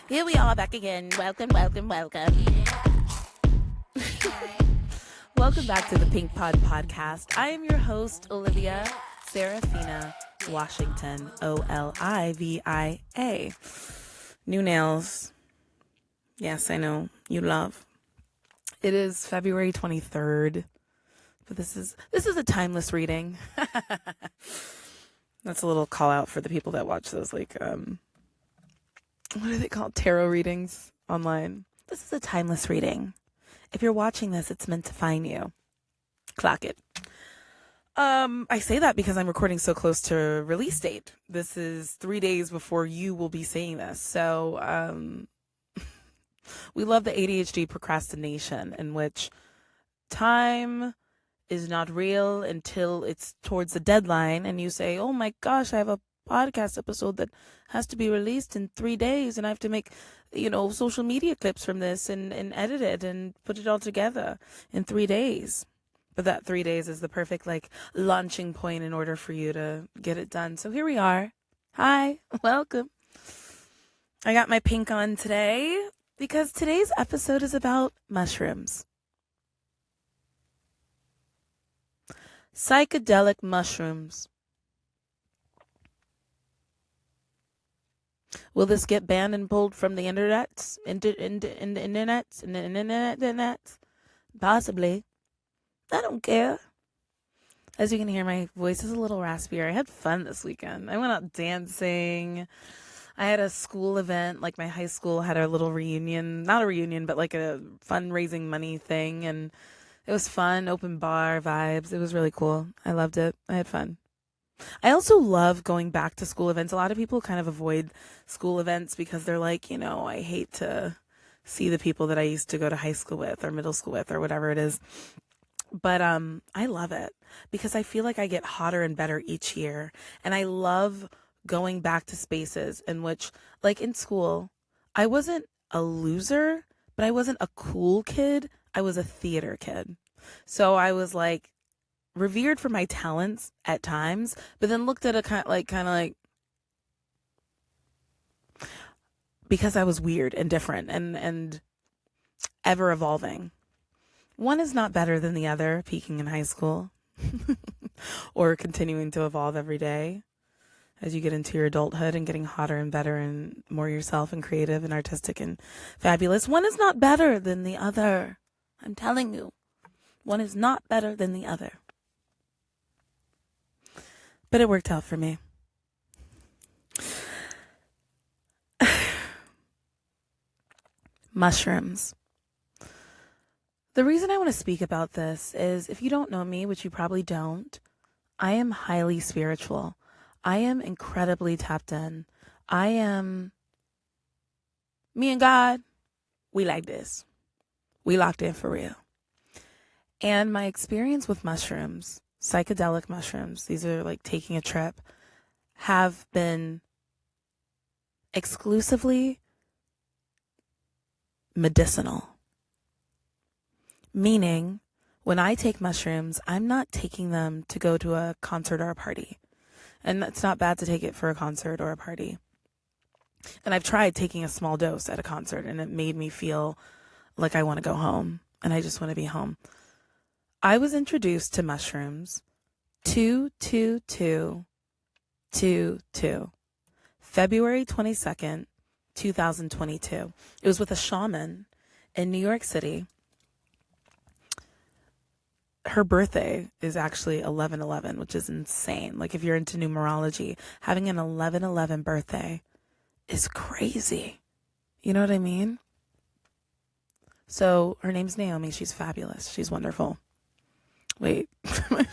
Here we are back again. Welcome. Welcome back to the Pink Pod Podcast. I am your host, Olivia Sarafina Washington, Olivia. New nails. Yes, I know you love. It is February 23rd, but this is a timeless reading. That's a little call out for the people that watch those, like, what are they called? Tarot readings online. This is a timeless reading. If you're watching this, it's meant to find you. Clock it. I say that because I'm recording so close to release date. This is 3 days before you will be seeing this. So, we love the ADHD procrastination in which time is not real until it's towards the deadline and you say, oh my gosh, I have a podcast episode that has to be released in 3 days and I have to make, social media clips from this and edit it and put it all together in 3 days. But that 3 days is the perfect launching point in order for you to get it done. So here we are. Hi, welcome. I got my pink on today because today's episode is about mushrooms. Psychedelic mushrooms. Will this get banned and pulled from the internet? Possibly. I don't care. As you can hear, my voice is a little raspier. I had fun this weekend. I went out dancing. I had a school event, like my high school had a little reunion. Not a reunion, but like a fundraising money thing. And it was fun, open bar vibes. It was really cool. I loved it. I had fun. I also love going back to school events. A lot of people kind of avoid school events because they're like, I hate to see the people that I used to go to high school with or middle school with or whatever it is. But I love it because I feel like I get hotter and better each year. And I love going back to spaces in which, like in school, I wasn't a loser, but I wasn't a cool kid. I was a theater kid. So I was like revered for my talents at times, but then looked at a kind of like because I was weird and different and ever evolving. One is not better than the other, peaking in high school or continuing to evolve every day as you get into your adulthood and getting hotter and better and more yourself and creative and artistic and fabulous. One is not better than the other. I'm telling you, one is not better than the other. But it worked out for me. Mushrooms. The reason I want to speak about this is if you don't know me, which you probably don't, I am highly spiritual. I am incredibly tapped in. Me and God, we like this. We locked in for real. And my experience with mushrooms, psychedelic mushrooms, these are like taking a trip, have been exclusively medicinal. Meaning, when I take mushrooms, I'm not taking them to go to a concert or a party. And it's not bad to take it for a concert or a party. And I've tried taking a small dose at a concert, and it made me feel like I want to go home, and I just want to be home. I was introduced to mushrooms 2/22/22, February 22nd, 2022. It was with a shaman in New York City. Her birthday is actually 11/11, which is insane. Like if you're into numerology, having an 11/11 birthday is crazy. You know what I mean? So her name's Naomi. She's fabulous. She's wonderful. Wait,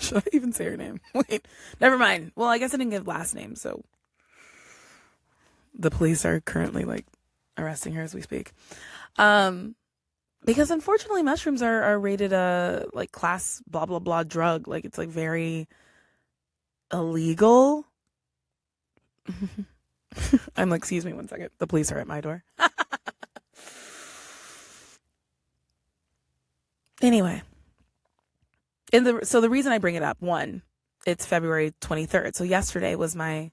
should I even say her name? Wait, never mind. Well, I guess I didn't give last name, so the police are currently arresting her as we speak. Because unfortunately mushrooms are rated a class blah blah blah drug. It's very illegal. I'm excuse me one second. The police are at my door. Anyway. So the reason I bring it up, one, it's February 23rd. So yesterday was my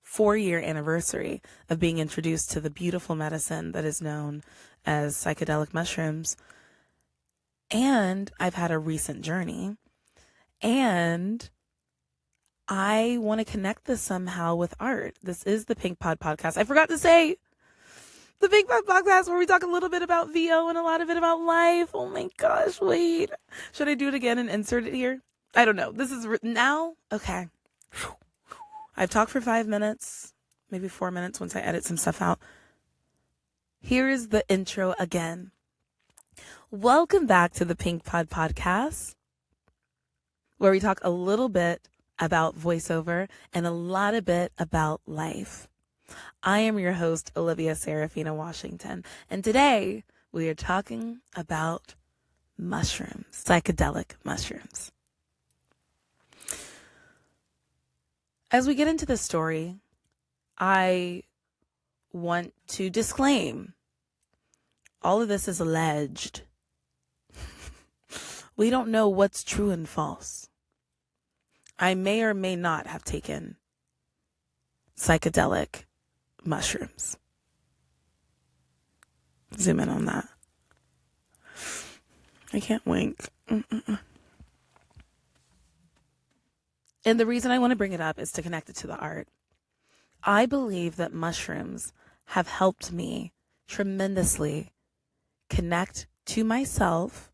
4-year anniversary of being introduced to the beautiful medicine that is known as psychedelic mushrooms. And I've had a recent journey. And I want to connect this somehow with art. This is the Pink Pod Podcast. I forgot to say the Pink Pod Podcast, where we talk a little bit about VO and a lot of it about life. Oh my gosh, wait. Should I do it again and insert it here? I don't know. This is now? Okay. I've talked for 5 minutes, maybe 4 minutes once I edit some stuff out. Here is the intro again. Welcome back to the Pink Pod Podcast, where we talk a little bit about voiceover and a lot of bit about life. I am your host, Olivia Sarafina Washington, and today we are talking about mushrooms, psychedelic mushrooms. As we get into the story, I want to disclaim all of this is alleged. We don't know what's true and false. I may or may not have taken psychedelic mushrooms. Zoom in on that. I can't wink. And the reason I want to bring it up is to connect it to the art. I believe that mushrooms have helped me tremendously connect to myself,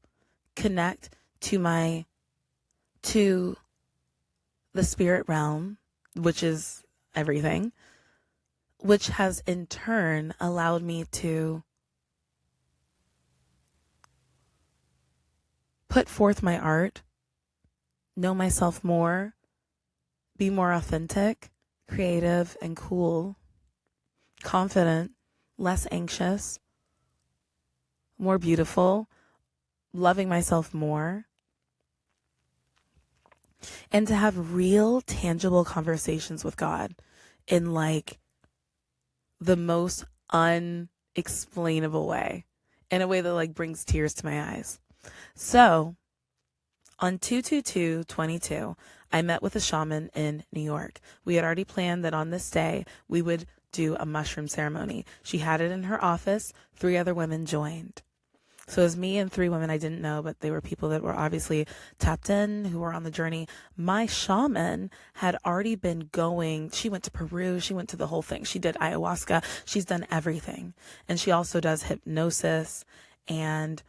connect to the spirit realm, which is everything, which has in turn allowed me to put forth my art, know myself more, be more authentic, creative, and cool, confident, less anxious, more beautiful, loving myself more, and to have real, tangible conversations with God in like the most unexplainable way, in a way that like brings tears to my eyes. So on 2/22/22, I met with a shaman in New York. We had already planned that on this day we would do a mushroom ceremony. She had it in her office. 3 other women joined. So it was me and 3 women I didn't know, but they were people that were obviously tapped in, who were on the journey. My shaman had already been going. She went to Peru. She went to the whole thing. She did ayahuasca. She's done everything. And she also does hypnosis, and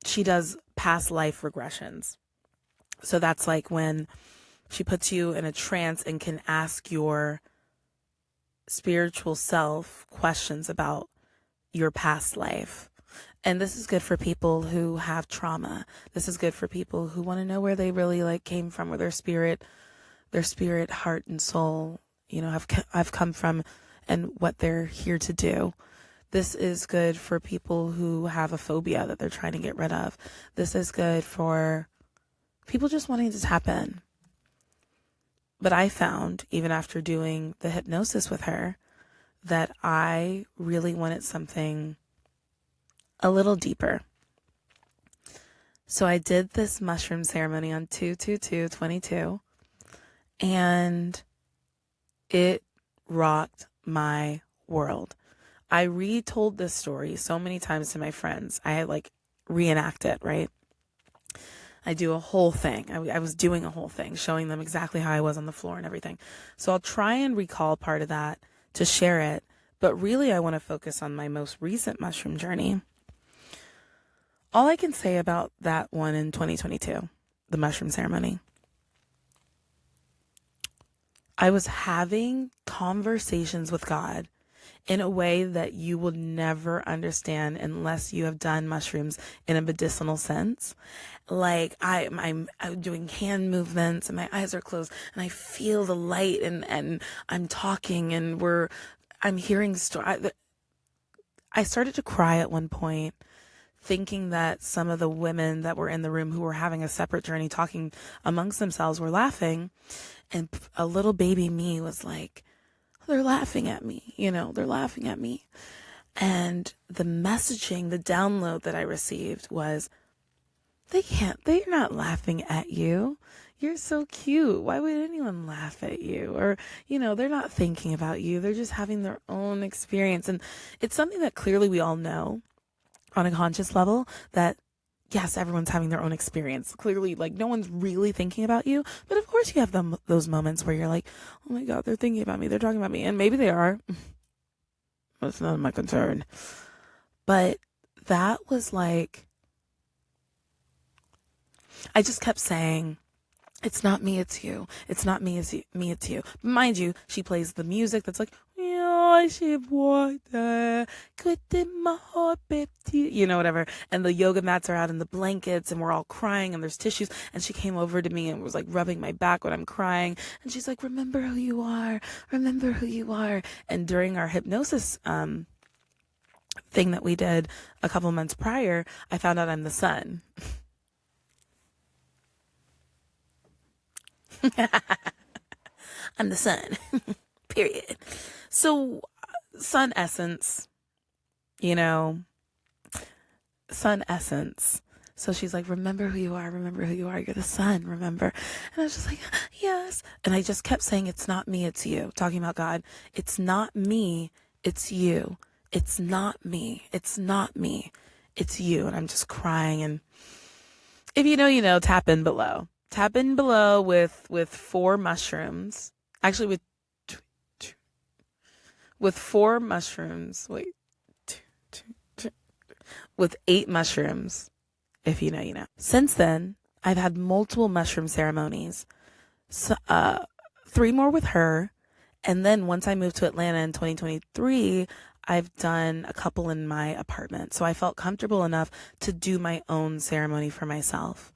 she does past life regressions. So that's like when she puts you in a trance and can ask your spiritual self questions about your past life. And this is good for people who have trauma. This is good for people who want to know where they really like came from, where their spirit, heart, and soul, have come from, and what they're here to do. This is good for people who have a phobia that they're trying to get rid of. This is good for people just wanting to tap in. But I found, even after doing the hypnosis with her, that I really wanted something a little deeper. So I did this mushroom ceremony on 2/22/22, and it rocked my world. I retold this story so many times to my friends. I like reenact it, right? I do a whole thing. I was doing a whole thing, showing them exactly how I was on the floor and everything. So I'll try and recall part of that to share it. But really, I want to focus on my most recent mushroom journey. All I can say about that one in 2022, the mushroom ceremony, I was having conversations with God in a way that you will never understand unless you have done mushrooms in a medicinal sense. Like I'm doing hand movements and my eyes are closed and I feel the light and I'm talking and I'm hearing stories. I started to cry at one point, thinking that some of the women that were in the room who were having a separate journey talking amongst themselves were laughing. And a little baby me was like, they're laughing at me, they're laughing at me. And the messaging, the download that I received was, they're not laughing at you. You're so cute. Why would anyone laugh at you? Or, they're not thinking about you. They're just having their own experience. And it's something that clearly we all know on a conscious level that, yes, everyone's having their own experience. Clearly, like, no one's really thinking about you. But of course you have those moments where you're like, oh my God, they're thinking about me. They're talking about me. And maybe they are. That's none of my concern. But that was like, I just kept saying, it's not me, it's you. It's not me, it's me, it's you. Mind you, she plays the music that's like, water, whatever. And the yoga mats are out in the blankets and we're all crying and there's tissues. And she came over to me and was like rubbing my back when I'm crying. And she's like, remember who you are. Remember who you are. And during our hypnosis thing that we did a couple months prior, I found out I'm the sun. I'm the sun. Period. So, sun essence, sun essence. So she's like, remember who you are, remember who you are. You're the sun, remember? And I was just like, yes. And I just kept saying, it's not me, it's you. Talking about God. It's not me, it's you. It's not me. It's not me. It's you. And I'm just crying. And if you know, tap in below. Tap in below with 4 mushrooms. Actually, with 4 mushrooms. Wait. With 8 mushrooms. If you know, you know. Since then, I've had multiple mushroom ceremonies. So, 3 more with her. And then once I moved to Atlanta in 2023, I've done a couple in my apartment. So I felt comfortable enough to do my own ceremony for myself.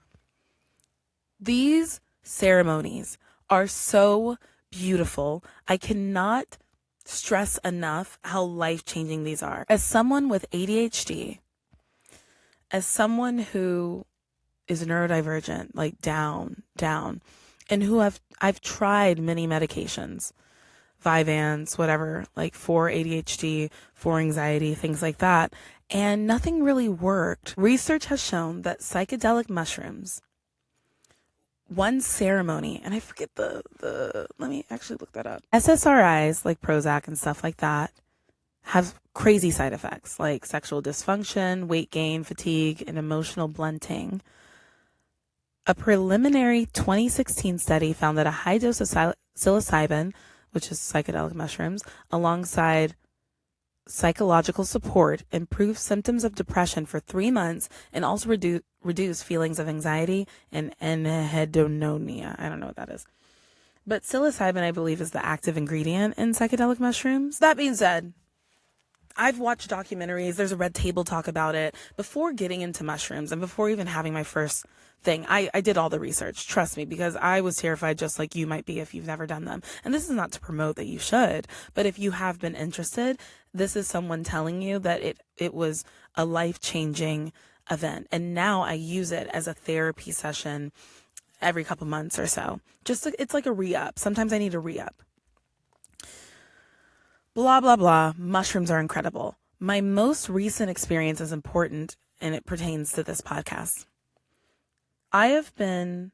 These ceremonies are so beautiful. I cannot stress enough how life-changing these are. As someone with ADHD, as someone who is neurodivergent, like down, and who I've tried many medications, Vyvanse, whatever, like for ADHD, for anxiety, things like that, and nothing really worked. Research has shown that psychedelic mushrooms, one ceremony, and I forget let me actually look that up. SSRIs, like Prozac and stuff like that, have crazy side effects like sexual dysfunction, weight gain, fatigue, and emotional blunting. A preliminary 2016 study found that a high dose of psilocybin, which is psychedelic mushrooms, alongside psychological support, improved symptoms of depression for 3 months and also reduce feelings of anxiety and anhedonia. I don't know what that is. But psilocybin, I believe, is the active ingredient in psychedelic mushrooms. That being said, I've watched documentaries. There's a Red Table talk about it. Before getting into mushrooms and before even having my first thing, I did all the research. Trust me, because I was terrified just like you might be if you've never done them. And this is not to promote that you should, but if you have been interested, this is someone telling you that it was a life-changing event. And now I use it as a therapy session every couple months or so. It's like a re-up. Sometimes I need a re-up. Blah, blah, blah. Mushrooms are incredible. My most recent experience is important, and it pertains to this podcast. I have been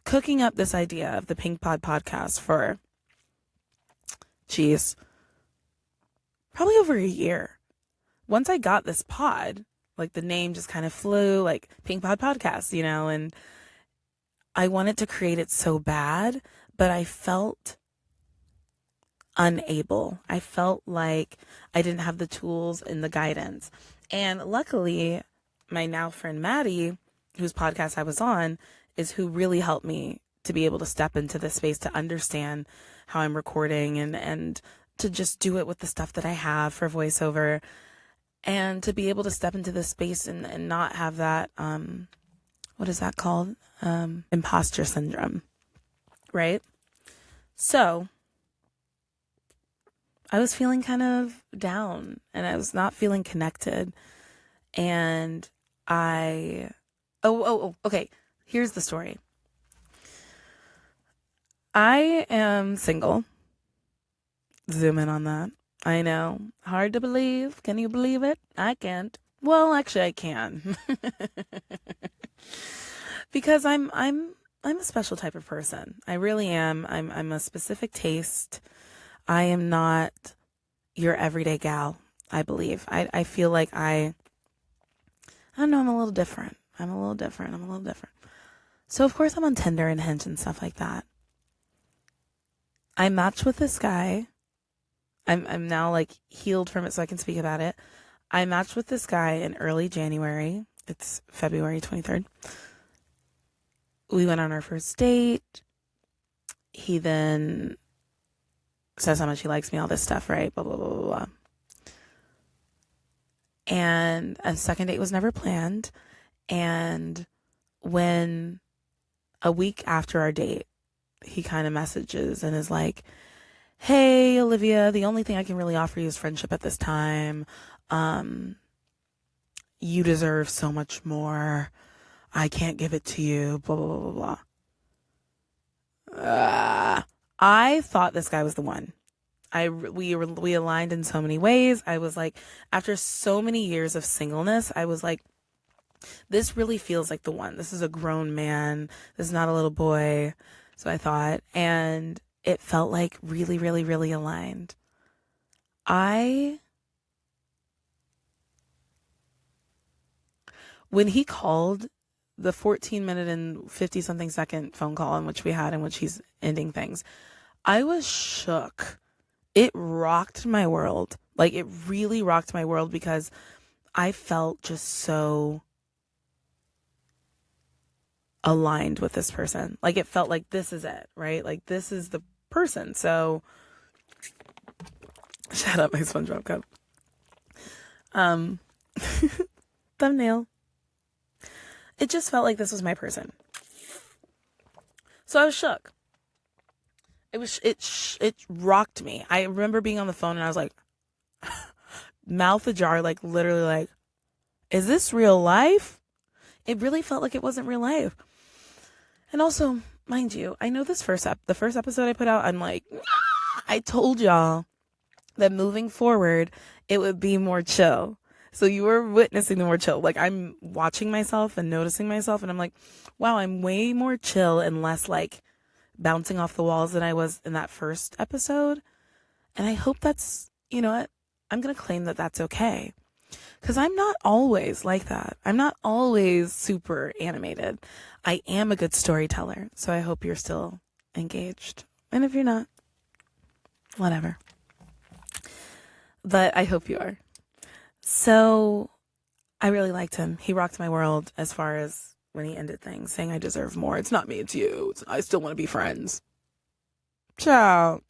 cooking up this idea of the Pink Pod podcast for, probably over a year. Once I got this pod, like the name just kind of flew, like Pink Pod podcast, and I wanted to create it so bad, but I felt unable. I felt like I didn't have the tools and the guidance. And luckily, my now friend Maddie, whose podcast I was on, is who really helped me to be able to step into this space, to understand how I'm recording and to just do it with the stuff that I have for voiceover, and to be able to step into this space and not have that, what is that called? Imposter syndrome, right? So I was feeling kind of down and I was not feeling connected. And okay. Here's the story. I am single. Zoom in on that. I know. Hard to believe. Can you believe it? I can't. Well, actually I can. Because I'm I'm a special type of person. I really am. I'm a specific taste. I am not your everyday gal, I believe. I feel like I don't know, I'm a little different. So of course I'm on Tinder and Hinge and stuff like that. I matched with this guy. I'm now like healed from it so I can speak about it. I matched with this guy in early January. It's February 23rd. We went on our first date. He then says how much he likes me, all this stuff, right? Blah, blah, blah, blah, blah. And a second date was never planned. And when a week after our date, he kind of messages and is like, hey, Olivia, the only thing I can really offer you is friendship at this time. You deserve so much more. I can't give it to you, blah, blah, blah, blah, blah. I thought this guy was the one. We aligned in so many ways. I was like, after so many years of singleness, I was like, this really feels like the one. This is a grown man. This is not a little boy. So I thought, and it felt like really, really, really aligned. When he called, the 14-minute and 50-something second phone call in which we had, in which he's ending things, I was shook. It rocked my world. Like, it really rocked my world because I felt just so aligned with this person. Like, it felt like this is it, right? Like, this is the person. So, shut up, my SpongeBob cup. Thumbnail. It just felt like this was my person. So I was shook. It rocked me. I remember being on the phone and I was like, mouth ajar, like literally like, is this real life? It really felt like it wasn't real life. And also, mind you, I know the first episode I put out, I'm like, I told y'all that moving forward, it would be more chill. So you were witnessing the more chill. Like, I'm watching myself and noticing myself, and I'm like, wow, I'm way more chill and less like bouncing off the walls than I was in that first episode. And I hope that's, you know what, I'm going to claim that that's okay. Because I'm not always like that. I'm not always super animated. I am a good storyteller. So I hope you're still engaged. And if you're not, whatever. But I hope you are. So I really liked him. He rocked my world as far as when he ended things, saying I deserve more. It's not me, it's you. I still want to be friends. Ciao.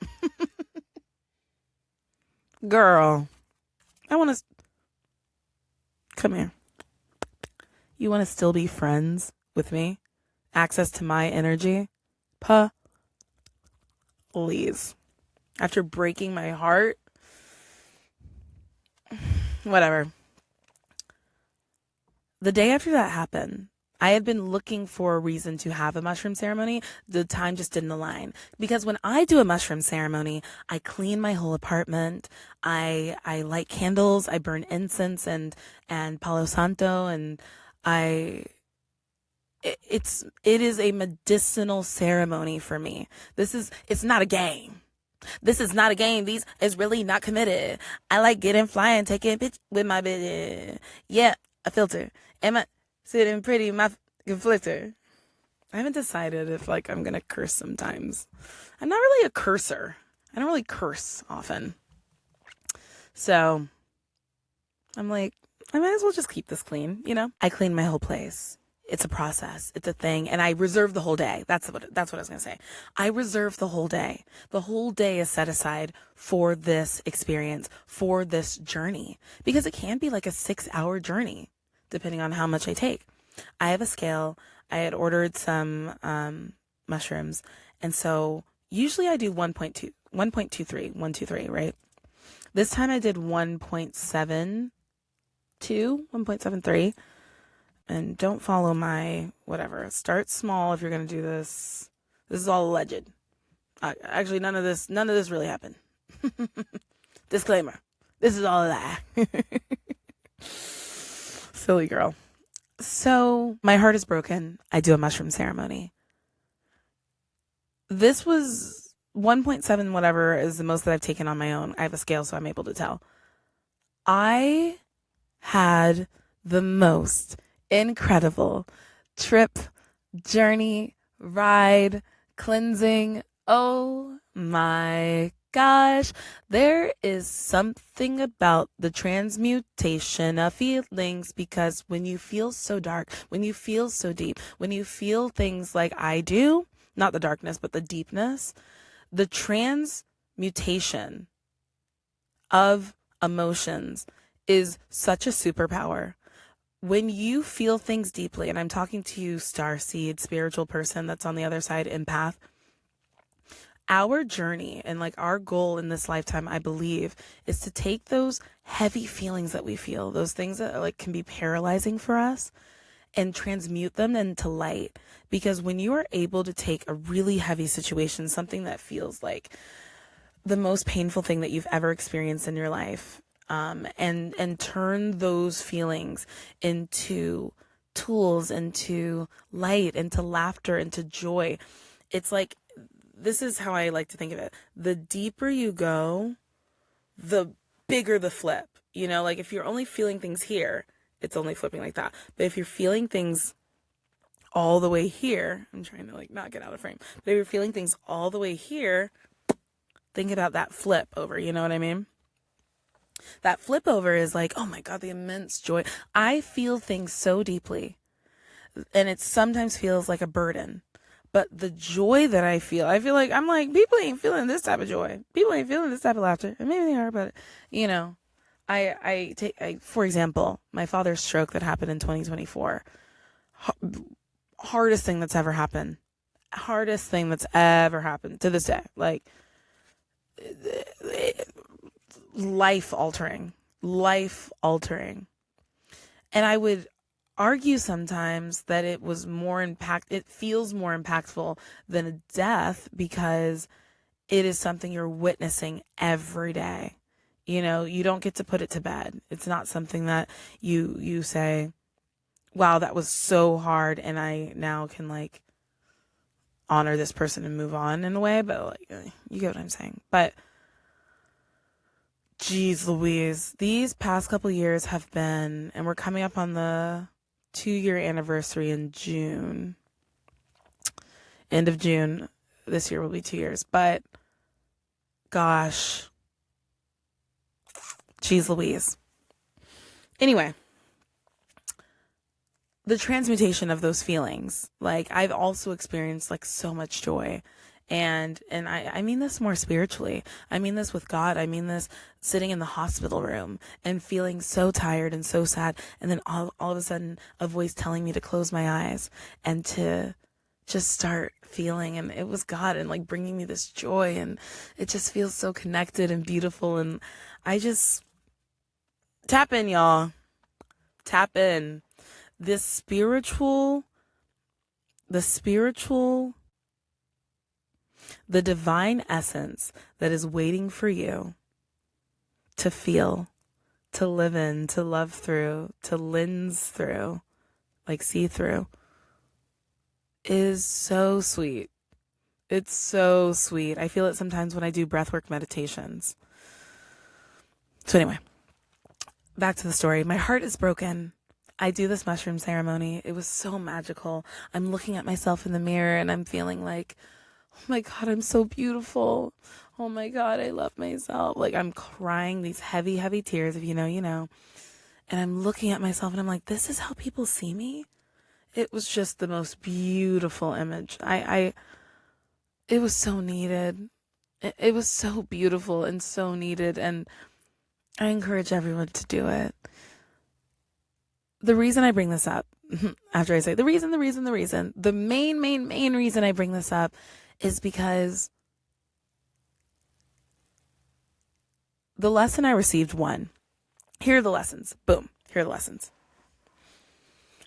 Girl, I want to... Come here. You want to still be friends with me? Access to my energy? Please. After breaking my heart? Whatever. The day after that happened, I had been looking for a reason to have a mushroom ceremony. The time just didn't align. Because when I do a mushroom ceremony, I clean my whole apartment. I light candles. I burn incense and Palo Santo. And it is a medicinal ceremony for me. It's not a game. This is not a game. It's really not committed. I like getting fly and taking a picture with my bitch. Yeah, a filter. Am I sitting pretty? My filter. I haven't decided if like I'm gonna curse sometimes. I'm not really a cursor. I don't really curse often. So I'm like, I might as well just keep this clean, you know? I clean my whole place. It's a process. It's a thing. And I reserve the whole day. That's what I was going to say. I reserve the whole day. The whole day is set aside for this experience, for this journey, because it can be like a 6-hour journey, depending on how much I take. I have a scale. I had ordered some mushrooms. And so usually I do 1.23, right? This time I did 1.72, 1.73. And don't follow my whatever. Start small if you're going to do this. This is all alleged. Actually, none of this really happened. Disclaimer. This is all a lie. Silly girl. So my heart is broken. I do a mushroom ceremony. this was 1.7 whatever is the most that I've taken on my own. I have a scale, so I'm able to tell. I had the most incredible trip, journey, ride, cleansing. Oh my gosh. There is something about the transmutation of feelings, because when you feel so dark, when you feel so deep, when you feel things like I do, not the darkness, but the deepness, the transmutation of emotions is such a superpower. When you feel things deeply, and I'm talking to you, starseed, spiritual person that's on the other side, empath, our journey and like our goal in this lifetime, I believe, is to take those heavy feelings that we feel, those things that like can be paralyzing for us, and transmute them into light. Because when you are able to take a really heavy situation, something that feels like the most painful thing that you've ever experienced in your life, and turn those feelings into tools, into light, into laughter, into joy. It's like, this is how I like to think of it. The deeper you go, the bigger the flip. You know, like if you're only feeling things here, it's only flipping like that. But if you're feeling things all the way here, I'm trying to like not get out of frame, but if you're feeling things all the way here, think about that flip over, you know what I mean? That flip over is like, oh my God, the immense joy. I feel things so deeply, and it sometimes feels like a burden. But the joy that I feel like, I'm like, people ain't feeling this type of joy. People ain't feeling this type of laughter. And maybe they are, but, you know, for example, my father's stroke that happened in 2024. Hardest thing that's ever happened. Hardest thing that's ever happened to this day. Like, life altering. And I would argue sometimes that it feels more impactful than a death, because it is something you're witnessing every day. You know, you don't get to put it to bed. It's not something that you say, wow, that was so hard, and I now can like honor this person and move on in a way, but like, you get what I'm saying. But geez Louise, these past couple years have been, and we're coming up on the 2-year anniversary in June. End of June. This year will be 2 years. But gosh. Geez Louise. Anyway. The transmutation of those feelings. Like, I've also experienced like so much joy. And I mean this more spiritually. I mean this with God. I mean this sitting in the hospital room and feeling so tired and so sad. And then all of a sudden a voice telling me to close my eyes and to just start feeling. And it was God, and like bringing me this joy. And it just feels so connected and beautiful. And I just tap in, y'all. Tap in. The spiritual, the divine essence that is waiting for you to feel, to live in, to love through, to lens through, like see through, is so sweet. It's so sweet. I feel it sometimes when I do breathwork meditations. So anyway, back to the story. My heart is broken. I do this mushroom ceremony. It was so magical. I'm looking at myself in the mirror and I'm feeling like, oh my God, I'm so beautiful. Oh my God, I love myself. Like, I'm crying these heavy, heavy tears. If you know, you know. And I'm looking at myself and I'm like, this is how people see me? It was just the most beautiful image. It was so needed. It was so beautiful and so needed. And I encourage everyone to do it. The reason I bring this up, after I say the main reason I bring this up is because the lesson I received, here are the lessons. Boom. Here are the lessons.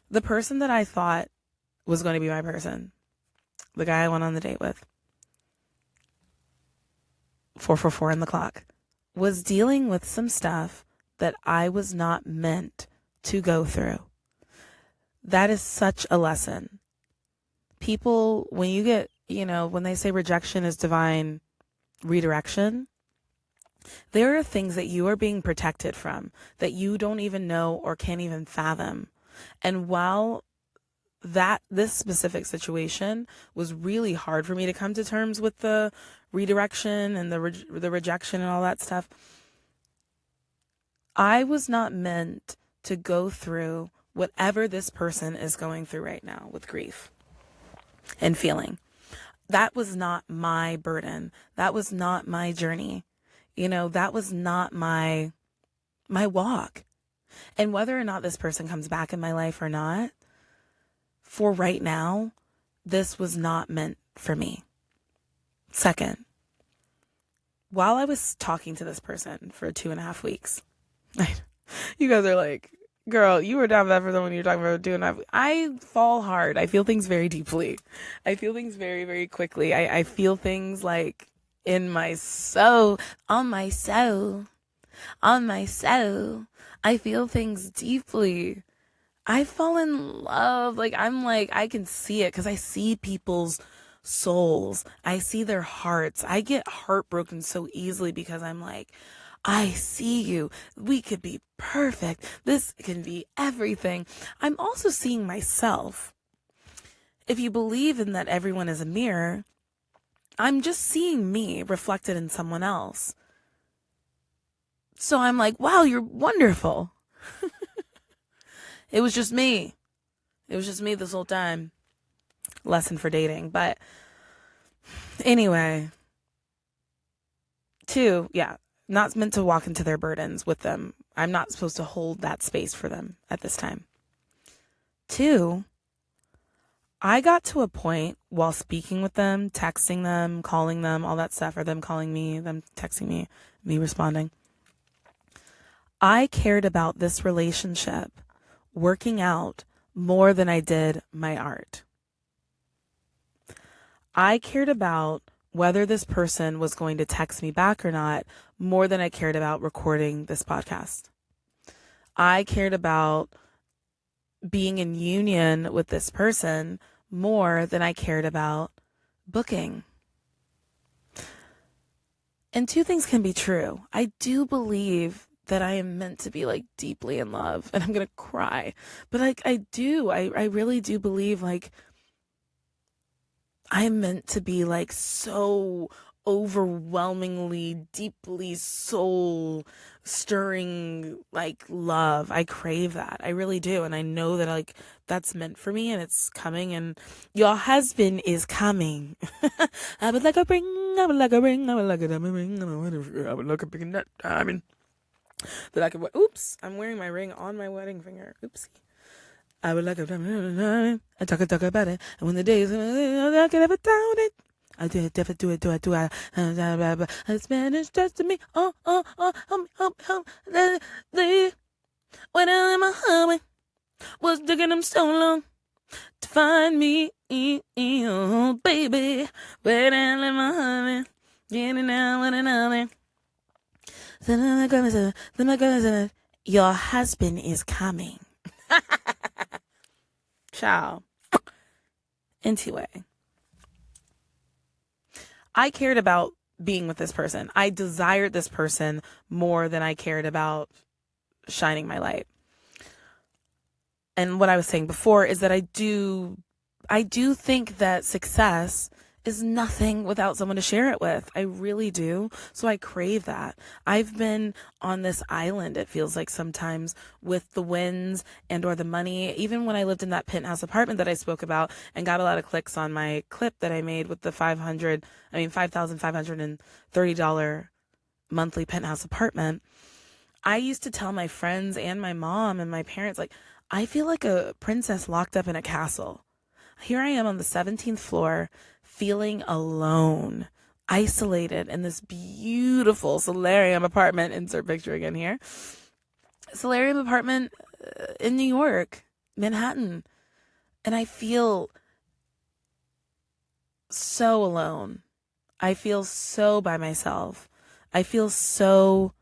The person that I thought was going to be my person, the guy I went on the date with, 444 on the clock, was dealing with some stuff that I was not meant to go through. That is such a lesson. People, when you get when they say rejection is divine redirection, there are things that you are being protected from that you don't even know or can't even fathom. And while this specific situation was really hard for me to come to terms with, the redirection and the rejection and all that stuff, I was not meant to go through whatever this person is going through right now with grief and feeling. That was not my burden. That was not my journey. That was not my walk. And whether or not this person comes back in my life or not, for right now, this was not meant for me. Second, while I was talking to this person for 2.5 weeks, you guys are like, girl, you were down for that for when you were talking about 2.5 weeks. I fall hard. I feel things very deeply. I feel things very, very quickly. I feel things like in my soul, on my soul. I feel things deeply. I fall in love. I can see it because I see people's souls. I see their hearts. I get heartbroken so easily because I'm like, I see you. We could be perfect. This can be everything. I'm also seeing myself. If you believe in that everyone is a mirror, I'm just seeing me reflected in someone else. So I'm like, wow, you're wonderful. It was just me. It was just me this whole time. Lesson for dating. But anyway, 2, not meant to walk into their burdens with them. I'm not supposed to hold that space for them at this time. 2, I got to a point while speaking with them, texting them, calling them, all that stuff, or them calling me, them texting me responding. I cared about this relationship working out more than I did my art. I cared about whether this person was going to text me back or not more than I cared about recording this podcast. I cared about being in union with this person more than I cared about booking. And 2 things can be true. I do believe that I am meant to be deeply in love, and I'm going to cry. But I really do believe I'm meant to be so overwhelmingly, deeply soul stirring love. I crave that. I really do. And I know that that's meant for me and it's coming, and your husband is coming. I would like a ring. I would like a ring. I would like a diamond ring. I would like a big nut diamond that I could wear. Oops. I'm wearing my ring on my wedding finger. Oopsie. I would like a diamond. I talk about it. And when the day is, I can never doubt it. I do it, do it. Spanish just to me. When my hubby was digging him so long to find me, oh, baby. When I let my hubby getting out with another. Your husband is coming. Ciao. Anyway, I cared about being with this person. I desired this person more than I cared about shining my light. And what I was saying before is that I do think that success is nothing without someone to share it with. I really do. So I crave that. I've been on this island, it feels like sometimes, with the wins and or the money. Even when I lived in that penthouse apartment that I spoke about and got a lot of clicks on my clip that I made with the $5,530 monthly penthouse apartment, I used to tell my friends and my mom and my parents, I feel like a princess locked up in a castle. Here I am on the 17th floor, feeling alone, isolated in this beautiful solarium apartment. Insert picture again here. Solarium apartment in New York, Manhattan. And I feel so alone. I feel so by myself. I feel so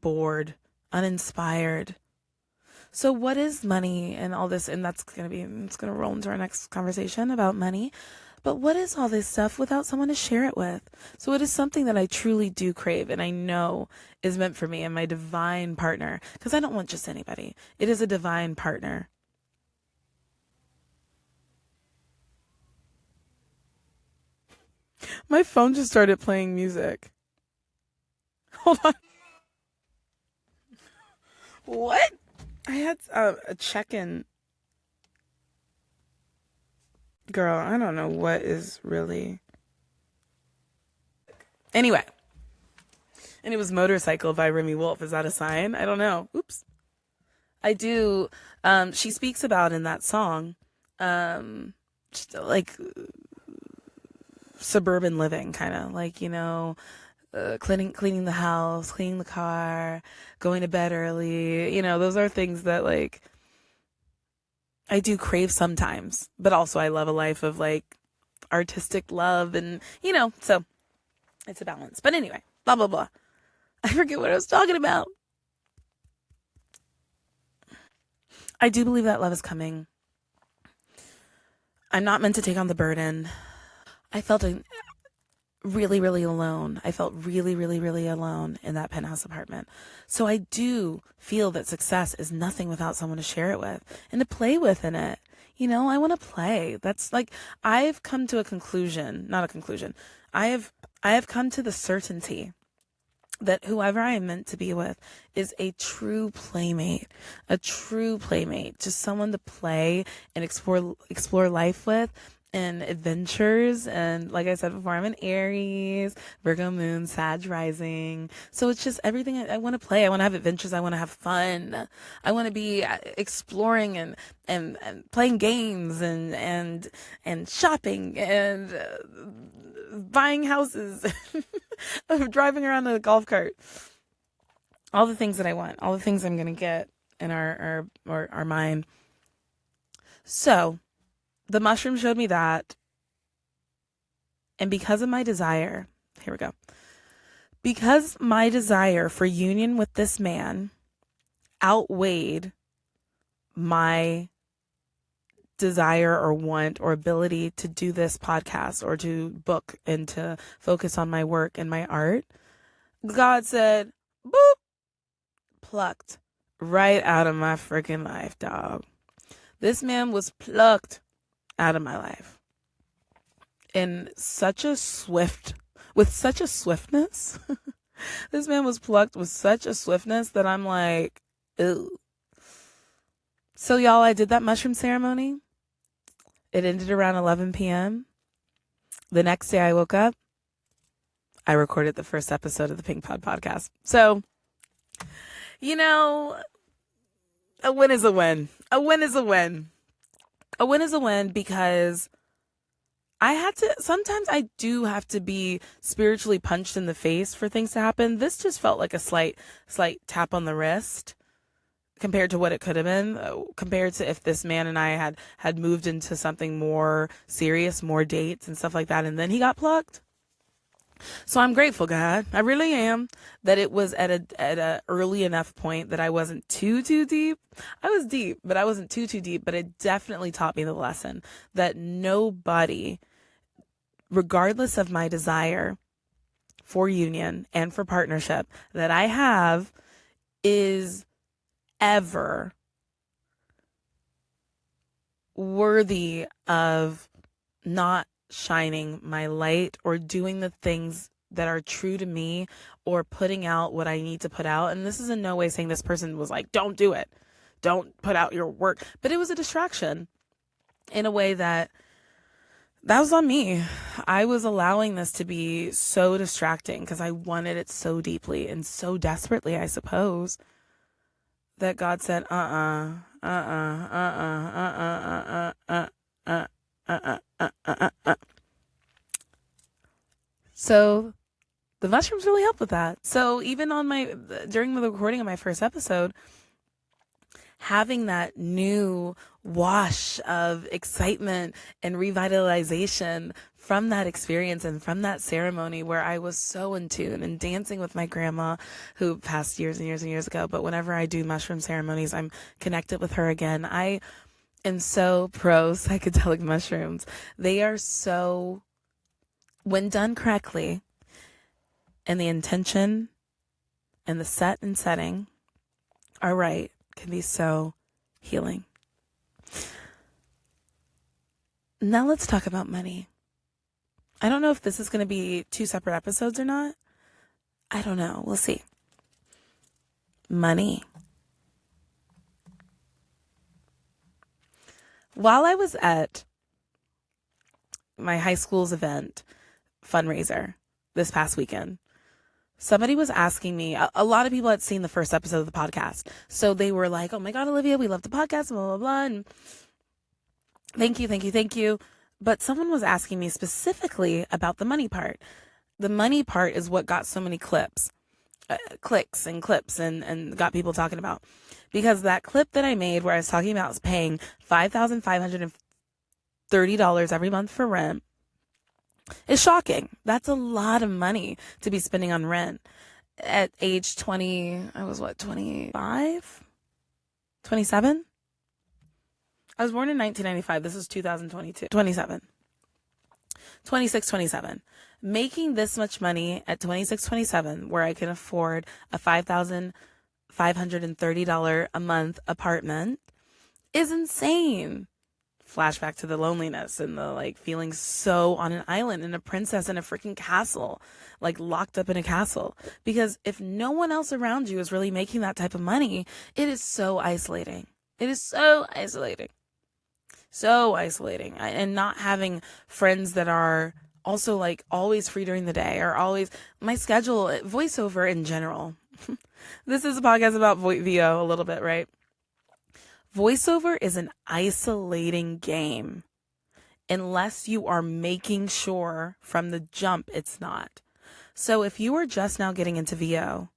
bored, uninspired. So what is money and all this? And it's going to roll into our next conversation about money. But what is all this stuff without someone to share it with? So it is something that I truly do crave and I know is meant for me and my divine partner, because I don't want just anybody. It is a divine partner. My phone just started playing music. Hold on. What? I had a check-in. Girl, I don't know what is really... Anyway. And it was Motorcycle by Remy Wolf. Is that a sign? I don't know. Oops. I do. She speaks about in that song, like suburban living, kind of like, you know, cleaning the house, cleaning the car, going to bed early. You know, those are things that like I do crave sometimes, but also I love a life of like artistic love and, you know, so it's a balance. But anyway, blah, blah, blah. I forget what I was talking about. I do believe that love is coming. I'm not meant to take on the burden. I felt really, really alone. I felt really, really, really alone in that penthouse apartment. So I do feel that success is nothing without someone to share it with and to play with in it. You know, I want to play. That's like, I've come to a conclusion, not a conclusion. I have come to the certainty that whoever I am meant to be with is a true playmate, just someone to play and explore life with and adventures. And like I said before, I'm an Aries, Virgo moon, Sag rising. So it's just everything I want to play. I want to have adventures. I want to have fun. I want to be exploring and playing games and shopping and buying houses, driving around in a golf cart. All the things that I want, all the things I'm going to get in our mind. So the mushroom showed me that. And because of my desire, here we go. Because my desire for union with this man outweighed my desire or want or ability to do this podcast or to book and to focus on my work and my art, God said, boop, plucked right out of my freaking life, dog. This man was plucked out of my life in such a with such a swiftness. This man was plucked with such a swiftness that I'm like, ew. So y'all, I did that mushroom ceremony. It ended around 11 p.m. The next day I woke up, I recorded the first episode of the Pink Pod podcast. So, you know, a win is a win. A win is a win. A win is a win because sometimes I do have to be spiritually punched in the face for things to happen. This just felt like a slight tap on the wrist compared to what it could have been, compared to if this man and I had moved into something more serious, more dates and stuff like that, and then he got plucked. So I'm grateful, God. I really am, that it was at a early enough point that I wasn't too deep. I was deep, but I wasn't too deep, but it definitely taught me the lesson that nobody, regardless of my desire for union and for partnership that I have, is ever worthy of not shining my light or doing the things that are true to me or putting out what I need to put out. And this is in no way saying this person was like, don't do it. Don't put out your work. But it was a distraction in a way that was on me. I was allowing this to be so distracting because I wanted it so deeply and so desperately, I suppose, that God said, So the mushrooms really helped with that. So even during the recording of my first episode, having that new wash of excitement and revitalization from that experience and from that ceremony where I was so in tune and dancing with my grandma who passed years and years and years ago. But whenever I do mushroom ceremonies, I'm connected with her again. am so pro psychedelic mushrooms. They are so, when done correctly, and the intention and the set and setting are right, can be so healing. Now let's talk about money. I don't know if this is going to be 2 separate episodes or not. I don't know. We'll see. Money. While I was at my high school's event fundraiser this past weekend, somebody was asking me, a lot of people had seen the first episode of the podcast. So they were like, oh my God, Olivia, we love the podcast, blah, blah, blah. And thank you. But someone was asking me specifically about the money part. The money part is what got so many clicks and got people talking about. Because that clip that I made where I was talking about paying $5,530 every month for rent is shocking. That's a lot of money to be spending on rent. At age 20, I was 25? 27? I was born in 1995. This is 2022. 27. 26, 27. Making this much money at 26, 27, where I can afford a $5,530 a month apartment is insane. Flashback to the loneliness and the feeling so on an island and a princess in a freaking castle, locked up in a castle. Because if no one else around you is really making that type of money, it is so isolating. It is so isolating. So isolating. And not having friends that are also always free during the day or always my schedule, voiceover in general. This is a podcast about VO a little bit, right? Voiceover is an isolating game unless you are making sure from the jump it's not. So if you are just now getting into VO,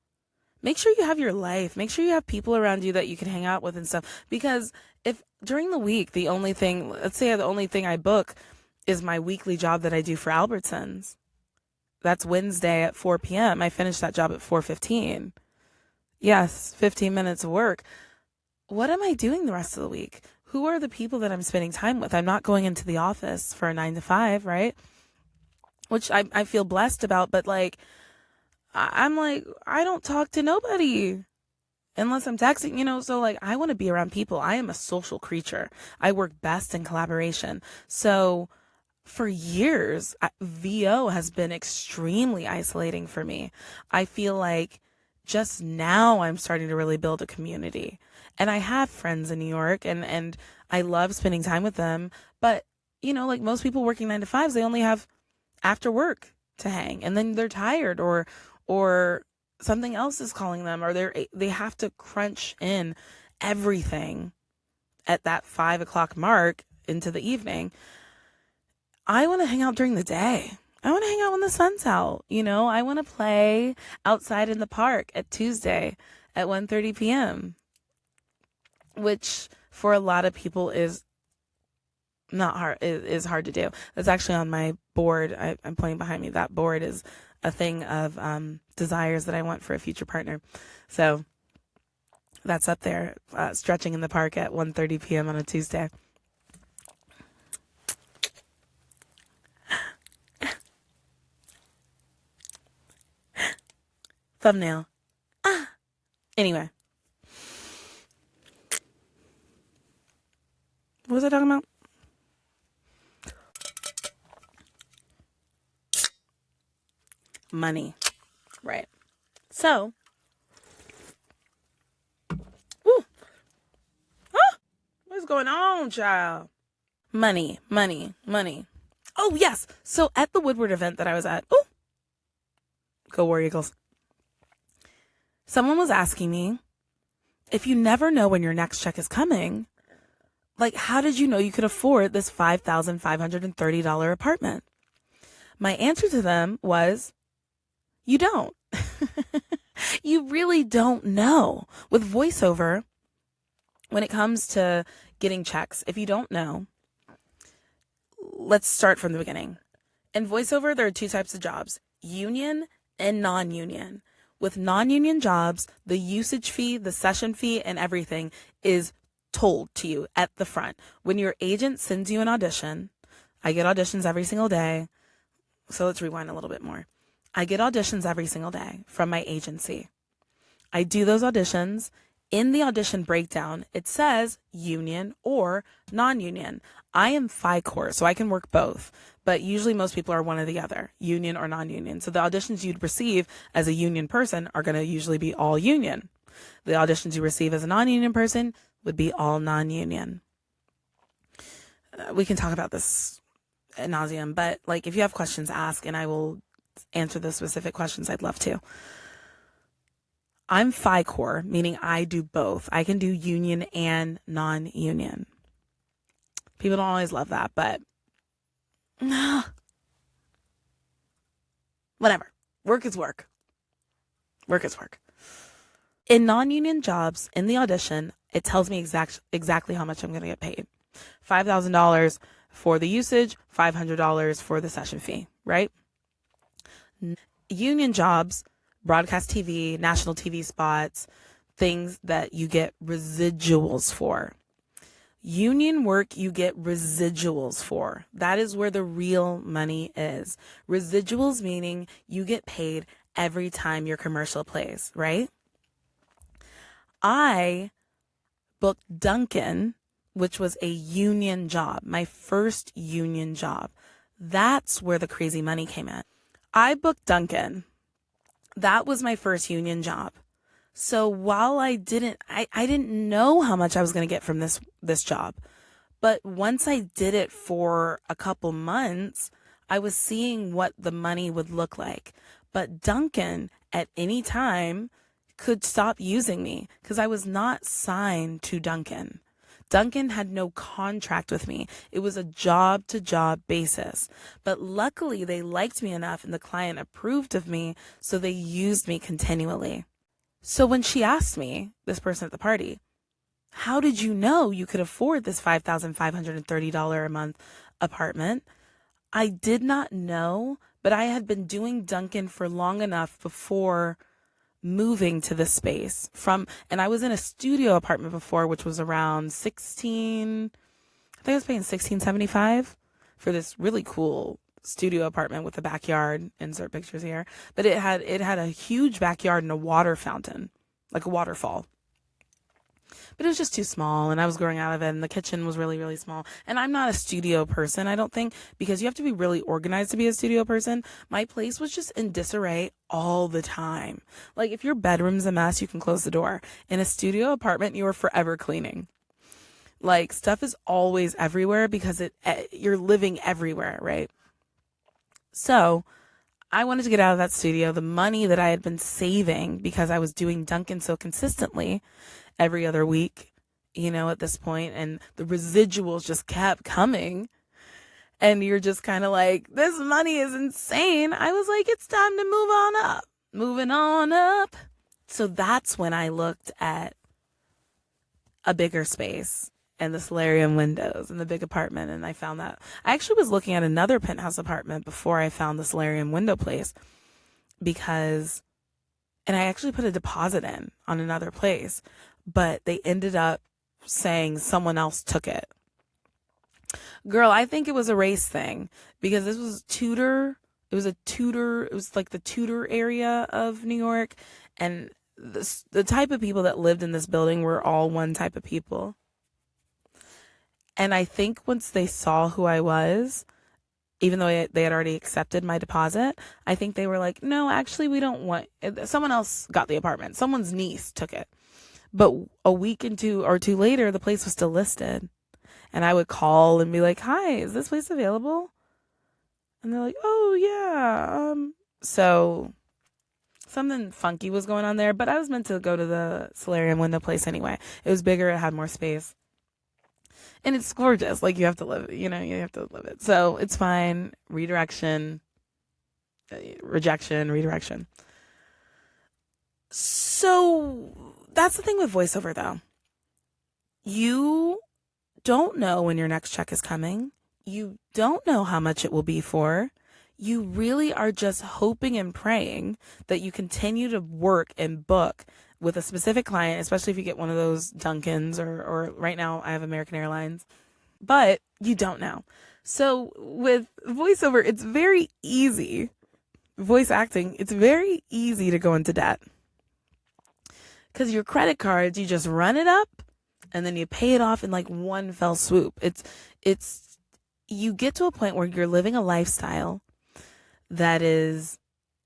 make sure you have your life. Make sure you have people around you that you can hang out with and stuff. Because if during the week, let's say the only thing I book is my weekly job that I do for Albertsons. That's Wednesday at 4 p.m. I finish that job at 4:15. Yes, 15 minutes of work. What am I doing the rest of the week? Who are the people that I'm spending time with? I'm not going into the office for a 9 to 5, right? Which I feel blessed about, but I don't talk to nobody unless I'm texting, so I want to be around people. I am a social creature. I work best in collaboration. So for years, VO has been extremely isolating for me. I feel like just now I'm starting to really build a community. And I have friends in New York and I love spending time with them. But, most people working 9 to 5s, they only have after work to hang. And then they're tired or something else is calling them or they have to crunch in everything at that 5 o'clock mark into the evening. I want to hang out during the day. I want to hang out when the sun's out. I want to play outside in the park at Tuesday at 1:30 p.m., which for a lot of people is not hard. It is hard to do. That's actually on my board. I'm pointing behind me. That board is a thing of desires that I want for a future partner. So that's up there, stretching in the park at 1:30 p.m. on a Tuesday. Thumbnail. Anyway. What was I talking about? Money. Right. So. Woo. What's going on, child? Money. Oh, yes. So at the Woodward event that I was at. Oh. Go War Eagles. Someone was asking me, if you never know when your next check is coming, how did you know you could afford this $5,530 apartment? My answer to them was, you don't. You really don't know. With voiceover, when it comes to getting checks, if you don't know, let's start from the beginning. In voiceover, there are 2 types of jobs, union and non-union. With non-union jobs, the usage fee, the session fee, and everything is told to you at the front. When your agent sends you an audition, I get auditions every single day. So let's rewind a little bit more. I get auditions every single day from my agency. I do those auditions. In the audition breakdown, it says union or non-union. I am Phi Corps, so I can work both, but usually most people are one or the other, union or non-union. So the auditions you'd receive as a union person are going to usually be all union. The auditions you receive as a non-union person would be all non-union. We can talk about this ad nauseum, but like if you have questions, ask, and I will answer the specific questions. I'd love to. I'm Phi Corps, meaning I do both. I can do union and non-union. People don't always love that, but whatever. Work is work. Work is work. In non-union jobs, in the audition, it tells me exactly how much I'm going to get paid. $5,000 for the usage, $500 for the session fee, right? Union jobs, broadcast TV, national TV spots, things that you get residuals for. Union work you get residuals for. That is where the real money is. Residuals meaning you get paid every time your commercial plays, right? I booked Dunkin, which was a union job, my first union job. That's where the crazy money came in. I booked Dunkin. That was my first union job. So while I didn't know how much I was going to get from this job. But once I did it for a couple months, I was seeing what the money would look like. But Dunkin at any time could stop using me because I was not signed to Dunkin. Dunkin had no contract with me. It was a job-to-job basis. But luckily, they liked me enough and the client approved of me, so they used me continually. So when she asked me, this person at the party, how did you know you could afford this $5,530 a month apartment? I did not know, but I had been doing Dunkin for long enough before moving to this space and I was in a studio apartment before, which was around I think I was paying $16.75 for this really cool studio apartment with a backyard, insert pictures here, but it had a huge backyard and a water fountain, like a waterfall. But it was just too small, and I was growing out of it, and the kitchen was really, really small. And I'm not a studio person, I don't think, because you have to be really organized to be a studio person. My place was just in disarray all the time. Like, if your bedroom's a mess, you can close the door. In a studio apartment, you are forever cleaning. Like, stuff is always everywhere because you're living everywhere, right? So I wanted to get out of that studio. The money that I had been saving because I was doing Dunkin so consistently every other week, at this point, and the residuals just kept coming, and you're just kind of like, this money is insane. I was like, it's time to move on up. Moving on up. So that's when I looked at a bigger space and the solarium windows and the big apartment, and I found that. I actually was looking at another penthouse apartment before I found the solarium window place and I actually put a deposit in on another place, but they ended up saying someone else took it. Girl, I think it was a race thing because this was Tudor. It was like the Tudor area of New York. And the type of people that lived in this building were all one type of people. And I think once they saw who I was, even though they had already accepted my deposit, I think they were like, no, actually, we don't want it. Someone else got the apartment. Someone's niece took it. But a week or two later, the place was still listed. And I would call and be like, hi, is this place available? And they're like, oh, yeah. So something funky was going on there. But I was meant to go to the solarium window place anyway. It was bigger. It had more space. And it's gorgeous. Like, you have to live, you have to live it. So it's fine. Rejection. So that's the thing with voiceover, though. You don't know when your next check is coming. You don't know how much it will be for. You really are just hoping and praying that you continue to work and book with a specific client, especially if you get one of those Dunkins or right now I have American Airlines, but you don't know. So with voiceover, it's very easy. Voice acting, it's very easy to go into debt. Because your credit cards, you just run it up and then you pay it off in like one fell swoop. You get to a point where you're living a lifestyle that is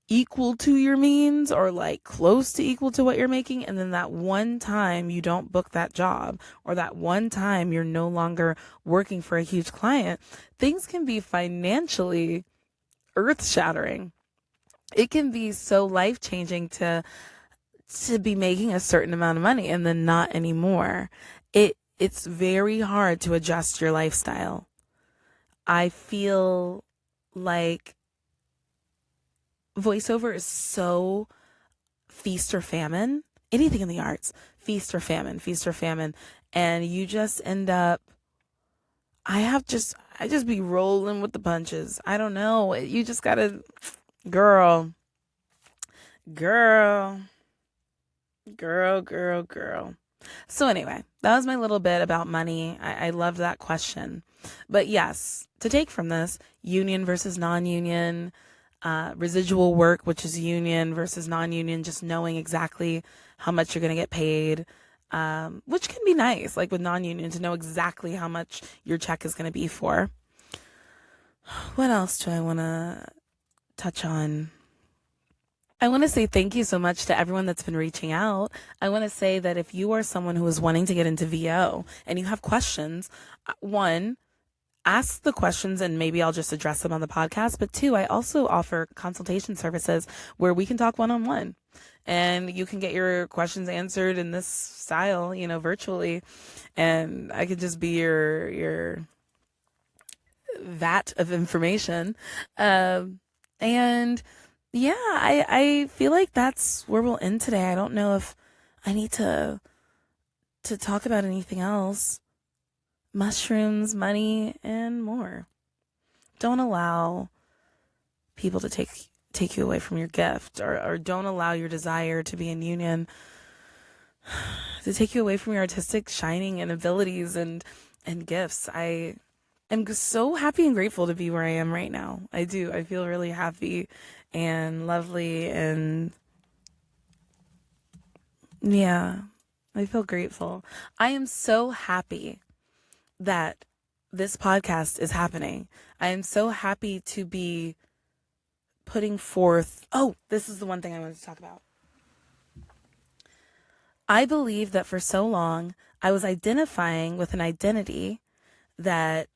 equal to your means or like close to equal to what you're making. And then that one time you don't book that job or that one time you're no longer working for a huge client, things can be financially earth shattering. It can be so life changing to be making a certain amount of money and then not anymore. It's very hard to adjust your lifestyle. I feel like voiceover is so feast or famine. Anything in the arts, feast or famine. And you just end up, I just be rolling with the punches. I don't know. You just gotta, girl. So anyway, that was my little bit about money. I loved that question. But yes, to take from this, union versus non-union, residual work, which is union versus non-union, just knowing exactly how much you're going to get paid, which can be nice, like with non-union, to know exactly how much your check is going to be for. What else do I want to touch on? I want to say thank you so much to everyone that's been reaching out. I want to say that if you are someone who is wanting to get into VO and you have questions, one, ask the questions and maybe I'll just address them on the podcast. But two, I also offer consultation services where we can talk one-on-one and you can get your questions answered in this style, virtually. And I could just be your vat of information. And yeah, I feel like that's where we'll end today. I don't know if I need to talk about anything else. Mushrooms, money, and more. Don't allow people to take you away from your gift, or don't allow your desire to be in union to take you away from your artistic shining and abilities and gifts. I am so happy and grateful to be where I am right now. I do. I feel really happy and lovely, and yeah, I feel grateful. I am so happy that this podcast is happening. I am so happy to be putting forth. Oh, this is the one thing I wanted to talk about. I believe that for so long, I was identifying with an identity that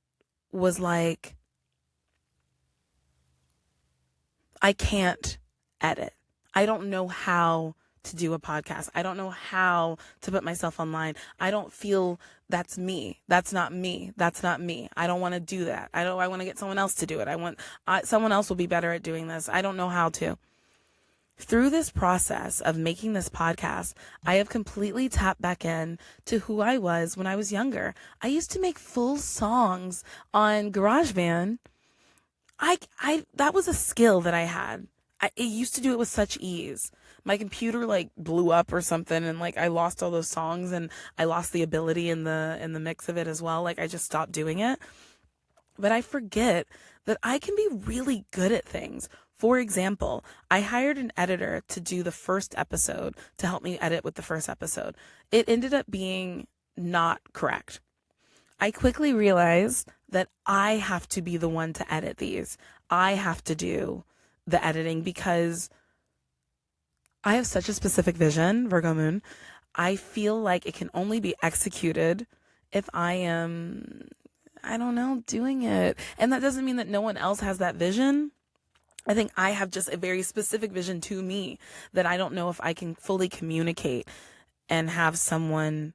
was like, I can't edit. I don't know how to do a podcast. I don't know how to put myself online. I don't feel that's me. That's not me. That's not me. I don't want to do that. I want to get someone else to do it. Someone else will be better at doing this. I don't know how to. Through this process of making this podcast, I have completely tapped back in to who I was when I was younger. I used to make full songs on GarageBand. That was a skill that I had. I used to do it with such ease. My computer blew up or something, and I lost all those songs, and I lost the ability in the mix of it as well. I just stopped doing it. But I forget that I can be really good at things. For example, I hired an editor to do the first episode, to help me edit with the first episode. It ended up being not correct. I quickly realized that I have to be the one to edit these. I have to do the editing because I have such a specific vision, Virgo moon. I feel like it can only be executed if I am, doing it. And that doesn't mean that no one else has that vision. I think I have just a very specific vision to me that I don't know if I can fully communicate and have someone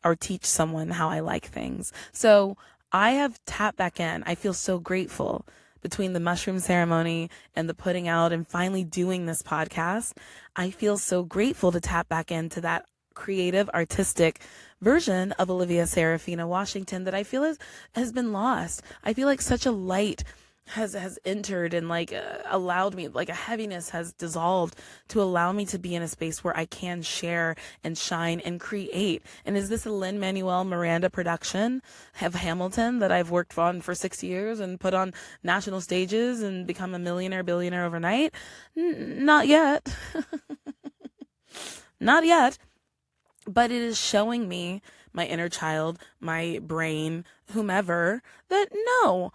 or teach someone how I like things. So I have tapped back in. I feel so grateful between the mushroom ceremony and the putting out and finally doing this podcast. I feel so grateful to tap back into that creative, artistic version of Olivia Sarafina Washington that I feel has been lost. I feel like such a light has entered and like allowed me, like a heaviness has dissolved to allow me to be in a space where I can share and shine and create. And is this a Lin-Manuel Miranda production of Hamilton that I've worked on for 6 years and put on national stages and become a millionaire, billionaire overnight? Not yet. Not yet. But it is showing me, my inner child, my brain, whomever, that no,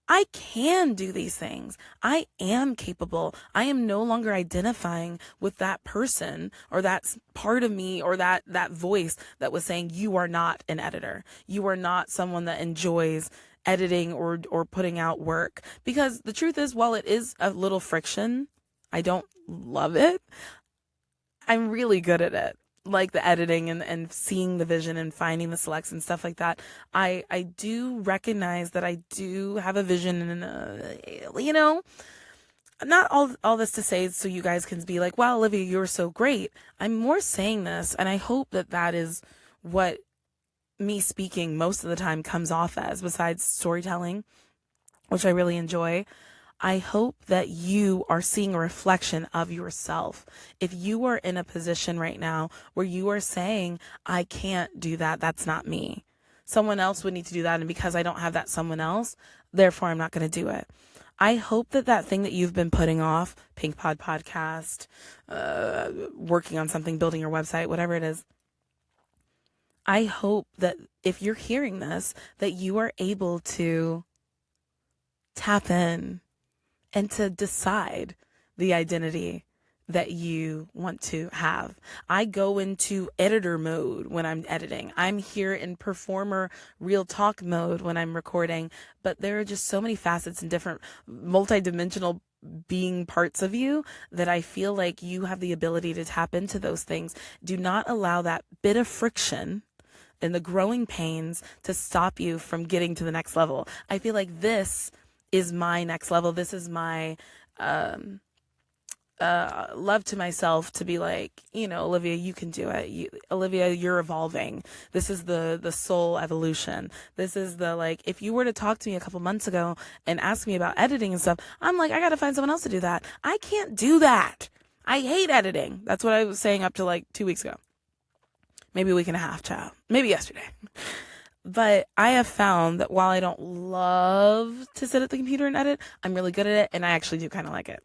I can do these things. I am capable. I am no longer identifying with that person or that part of me or that voice that was saying, you are not an editor. You are not someone that enjoys editing or putting out work. Because the truth is, while it is a little friction, I don't love it. I'm really good at it. Like the editing and seeing the vision and finding the selects and stuff like that. I do recognize that I do have a vision and, not all this to say so you guys can be like, wow, Olivia, you're so great. I'm more saying this, and I hope that is what me speaking most of the time comes off as, besides storytelling, which I really enjoy. I hope that you are seeing a reflection of yourself. If you are in a position right now where you are saying, I can't do that, that's not me. Someone else would need to do that. And because I don't have that someone else, therefore I'm not going to do it. I hope that thing that you've been putting off, Pink Pod podcast, working on something, building your website, whatever it is, I hope that if you're hearing this, that you are able to tap in and to decide the identity that you want to have. I go into editor mode when I'm editing. I'm here in performer real talk mode when I'm recording, but there are just so many facets and different multidimensional being parts of you that I feel like you have the ability to tap into those things. Do not allow that bit of friction and the growing pains to stop you from getting to the next level. I feel like this is my next level. This is my love to myself to be like, Olivia, you can do it. Olivia, you're evolving. This is the soul evolution. This is the, like, if you were to talk to me a couple months ago and ask me about editing and stuff, I'm like, I got to find someone else to do that. I can't do that. I hate editing. That's what I was saying up to like 2 weeks ago. Maybe a week and a half, child. Maybe yesterday. But I have found that while I don't love to sit at the computer and edit, I'm really good at it, and I actually do kind of like it.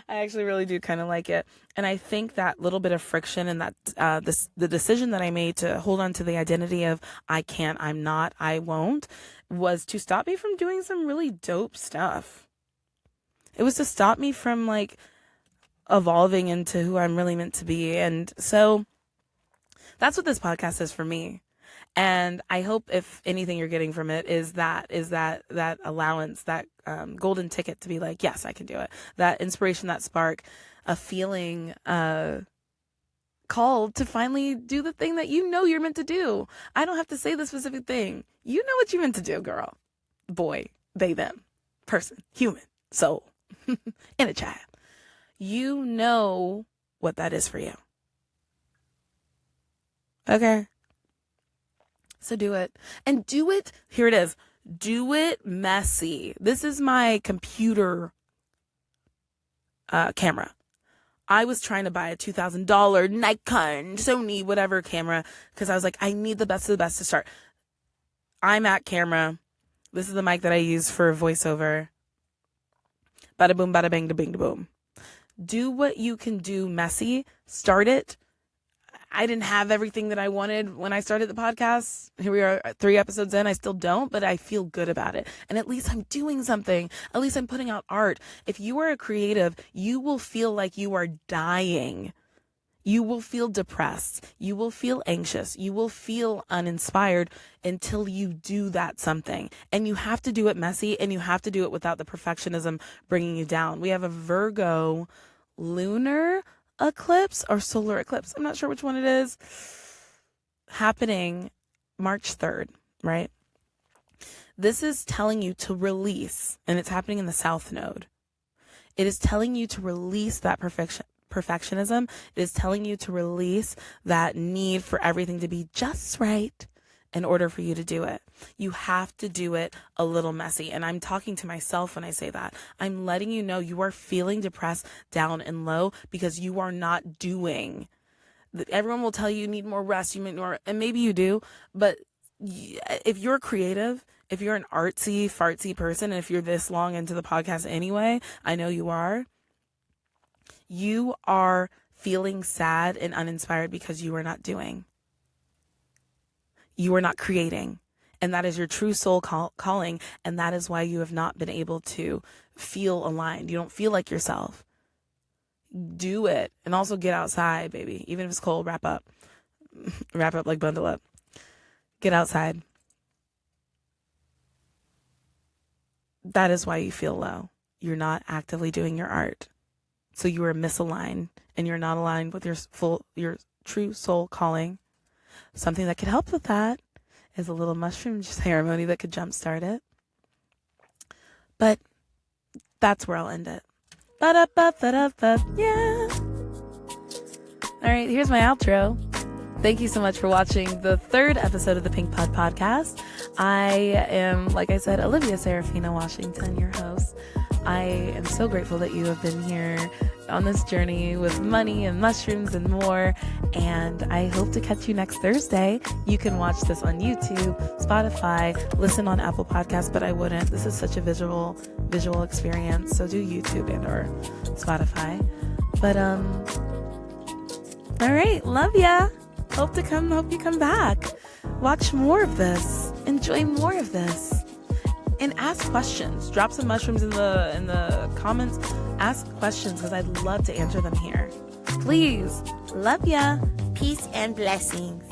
I actually really do kind of like it. And I think that little bit of friction and that the decision that I made to hold on to the identity of I can't, I'm not, I won't, was to stop me from doing some really dope stuff. It was to stop me from like evolving into who I'm really meant to be. And so that's what this podcast is for me. And I hope if anything you're getting from it is that allowance, that golden ticket to be like, yes, I can do it. That inspiration, that spark, a feeling called to finally do the thing that you're meant to do. I don't have to say the specific thing. You know what you're meant to do, girl, boy, they, them, person, human, soul, and a child. You know what that is for you. Okay. So do it. And do it. Here it is. Do it messy. This is my computer camera. I was trying to buy a $2,000 Nikon, Sony, whatever camera, because I was like, I need the best of the best to start. iMac camera. This is the mic that I use for voiceover. Bada boom, bada bang, da bing, da boom. Do what you can do messy. Start it. I didn't have everything that I wanted when I started the podcast. Here we are 3 episodes in. I still don't, but I feel good about it. And at least I'm doing something. At least I'm putting out art. If you are a creative, you will feel like you are dying. You will feel depressed. You will feel anxious. You will feel uninspired until you do that something. And you have to do it messy, and you have to do it without the perfectionism bringing you down. We have a Virgo lunar eclipse or solar eclipse, I'm not sure which one it is, happening March 3rd, right? This is telling you to release, and it's happening in the South Node. It is telling you to release that perfectionism. It is telling you to release that need for everything to be just right in order for you to do it. You have to do it a little messy. And I'm talking to myself when I say that. I'm letting you know you are feeling depressed, down, and low because you are not doing. Everyone will tell you need more rest, you need more, and maybe you do, but if you're creative, if you're an artsy, fartsy person, and if you're this long into the podcast anyway, I know you are feeling sad and uninspired because you are not doing. You are not creating. And that is your true soul calling. And that is why you have not been able to feel aligned. You don't feel like yourself. Do it. And also get outside, baby. Even if it's cold, wrap up. Wrap up, like bundle up. Get outside. That is why you feel low. You're not actively doing your art. So you are misaligned and you're not aligned with your true soul calling. Something that could help with that is a little mushroom ceremony that could jumpstart it. But that's where I'll end it. Yeah. All right, here's my outro. Thank you so much for watching the third episode of the Pink Pod Podcast. I am, like I said, Olivia Sarafina Washington, your host. I am so grateful that you have been here on this journey with money and mushrooms and more. And I hope to catch you next Thursday. You can watch this on YouTube, Spotify, listen on Apple Podcasts, but I wouldn't. This is such a visual experience. So do YouTube and or Spotify. But all right, love ya. Hope you come back. Watch more of this. Enjoy more of this. And ask questions. Drop some mushrooms in the comments. Ask questions because I'd love to answer them here. Please. Love ya. Peace and blessings.